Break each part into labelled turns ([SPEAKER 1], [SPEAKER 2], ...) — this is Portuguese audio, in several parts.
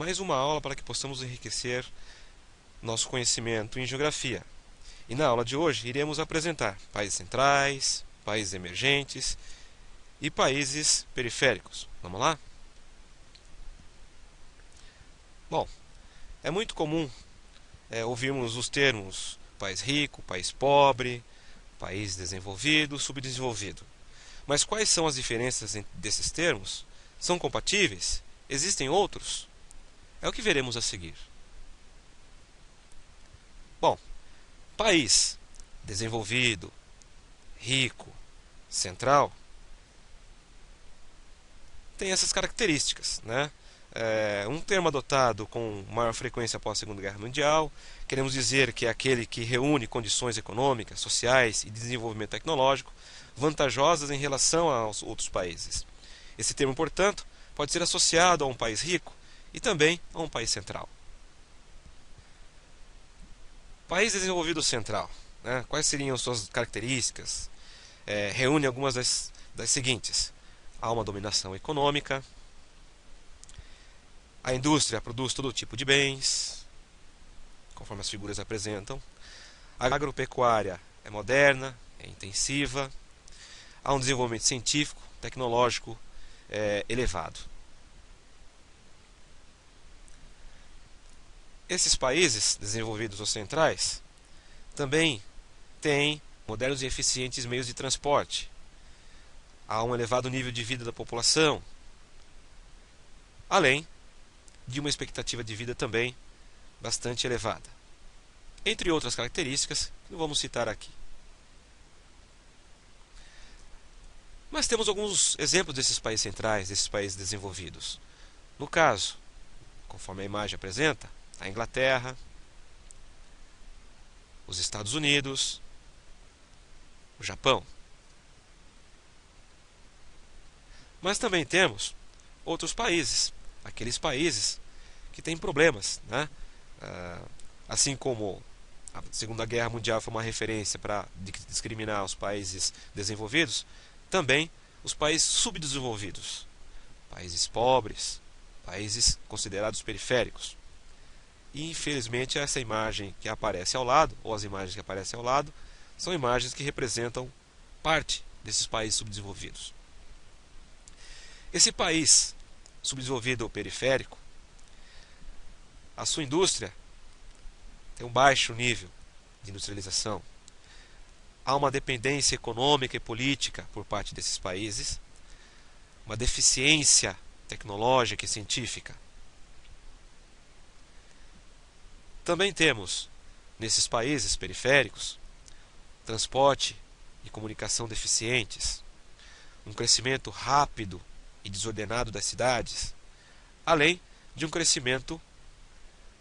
[SPEAKER 1] mais uma aula para que possamos enriquecer nosso conhecimento em geografia. E na aula de hoje iremos apresentar países centrais, países emergentes e países periféricos. Vamos lá? Bom, é muito comum ouvirmos os termos país rico, país pobre, país desenvolvido, subdesenvolvido. Mas quais são as diferenças desses termos? São compatíveis? Existem outros? É o que veremos a seguir. Bom, país desenvolvido, rico, central, tem essas características, né? Um termo adotado com maior frequência após a Segunda Guerra Mundial, queremos dizer que é aquele que reúne condições econômicas, sociais e de desenvolvimento tecnológico vantajosas em relação aos outros países. Esse termo, portanto, pode ser associado a um país rico e também a um país central. País desenvolvido central, né? Quais seriam suas características? Reúne algumas das seguintes: há uma dominação econômica, a indústria produz todo tipo de bens, conforme as figuras apresentam, a agropecuária é moderna, é intensiva, há um desenvolvimento científico, tecnológico elevado. Esses países desenvolvidos ou centrais também têm modernos e eficientes meios de transporte. Há um elevado nível de vida da população, além de uma expectativa de vida também bastante elevada. Entre outras características que não vamos citar aqui. Mas temos alguns exemplos desses países centrais, desses países desenvolvidos. No caso, conforme a imagem apresenta, a Inglaterra, os Estados Unidos, o Japão. Mas também temos outros países, aqueles países que têm problemas, né? Assim como a Segunda Guerra Mundial foi uma referência para discriminar os países desenvolvidos, também os países subdesenvolvidos, países pobres, países considerados periféricos. E infelizmente essa imagem que aparece ao lado, ou as imagens que aparecem ao lado, são imagens que representam parte desses países subdesenvolvidos. Esse país subdesenvolvido ou periférico, a sua indústria tem um baixo nível de industrialização. Há uma dependência econômica e política por parte desses países, uma deficiência tecnológica e científica. Também temos, nesses países periféricos, transporte e comunicação deficientes, um crescimento rápido e desordenado das cidades, além de um crescimento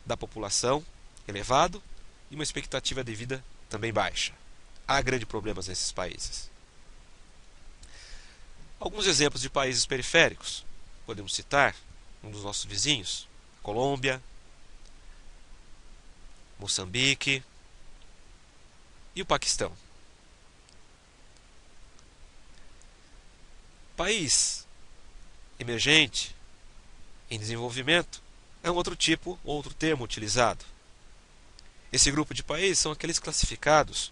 [SPEAKER 1] da população elevado e uma expectativa de vida também baixa. Há grandes problemas nesses países. Alguns exemplos de países periféricos. Podemos citar um dos nossos vizinhos, Colômbia, Moçambique e o Paquistão. País emergente, em desenvolvimento, é um outro termo utilizado. Esse grupo de países são aqueles classificados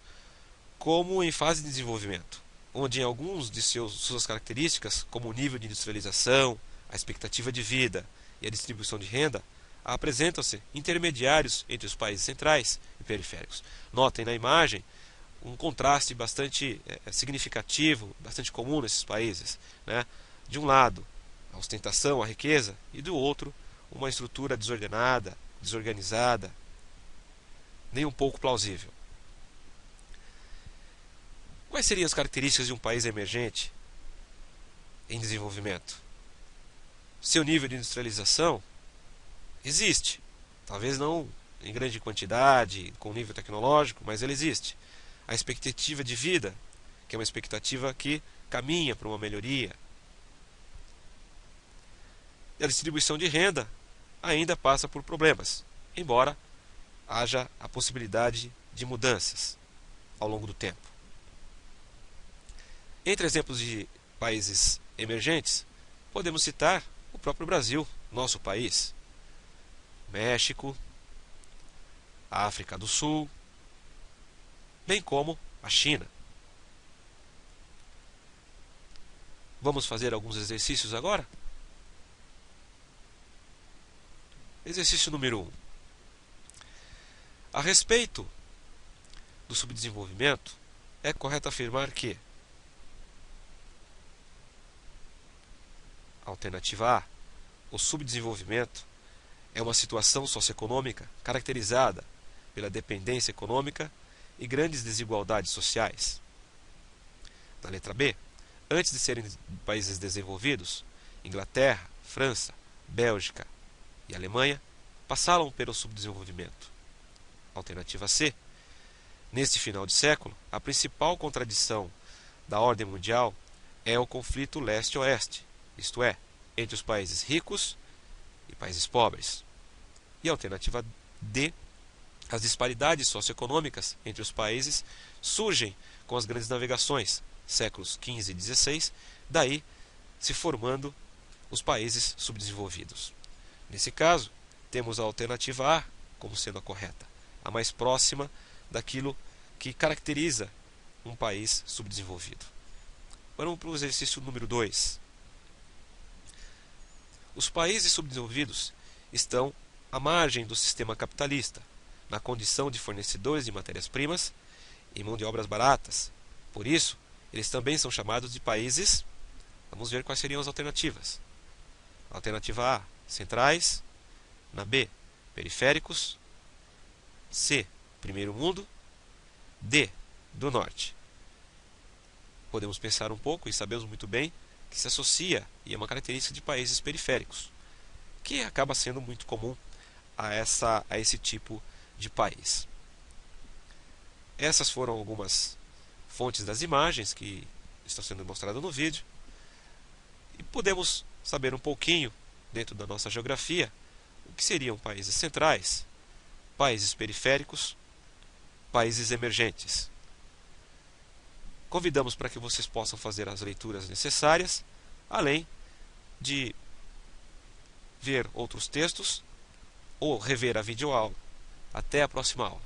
[SPEAKER 1] como em fase de desenvolvimento, onde em alguns de suas características, como o nível de industrialização, a expectativa de vida e a distribuição de renda, apresentam-se intermediários entre os países centrais e periféricos. Notem na imagem um contraste bastante significativo, bastante comum nesses países, né? De um lado, a ostentação, a riqueza, e do outro, uma estrutura desordenada, desorganizada, nem um pouco plausível. Quais seriam as características de um país emergente em desenvolvimento? Seu nível de industrialização existe, talvez não em grande quantidade, com nível tecnológico, mas ele existe. A expectativa de vida, que é uma expectativa que caminha para uma melhoria. E a distribuição de renda ainda passa por problemas, embora haja a possibilidade de mudanças ao longo do tempo. Entre exemplos de países emergentes, podemos citar o próprio Brasil, nosso país. México, a África do Sul, bem como a China. Vamos fazer alguns exercícios agora? Exercício número 1. A respeito do subdesenvolvimento, é correto afirmar que: alternativa A, o subdesenvolvimento é uma situação socioeconômica caracterizada pela dependência econômica e grandes desigualdades sociais. Na letra B, antes de serem países desenvolvidos, Inglaterra, França, Bélgica e Alemanha passaram pelo subdesenvolvimento. Alternativa C, neste final de século, a principal contradição da ordem mundial é o conflito leste-oeste, isto é, entre os países ricos e países pobres. E a alternativa D, as disparidades socioeconômicas entre os países surgem com as grandes navegações, séculos XV e XVI, daí se formando os países subdesenvolvidos. Nesse caso, temos a alternativa A como sendo a correta, a mais próxima daquilo que caracteriza um país subdesenvolvido. Agora vamos para o exercício número 2. Os países subdesenvolvidos estão à margem do sistema capitalista, na condição de fornecedores de matérias-primas e mão de obras baratas. Por isso, eles também são chamados de países. Vamos ver quais seriam as alternativas. Alternativa A, centrais. Na B, periféricos. C, primeiro mundo. D, do norte. Podemos pensar um pouco e sabemos muito bem que se associa e é uma característica de países periféricos, que acaba sendo muito comum a esse tipo de país. Essas foram algumas fontes das imagens que estão sendo mostradas no vídeo. E podemos saber um pouquinho, dentro da nossa geografia, o que seriam países centrais, países periféricos, países emergentes. Convidamos para que vocês possam fazer as leituras necessárias, além de ver outros textos ou rever a videoaula. Até a próxima aula.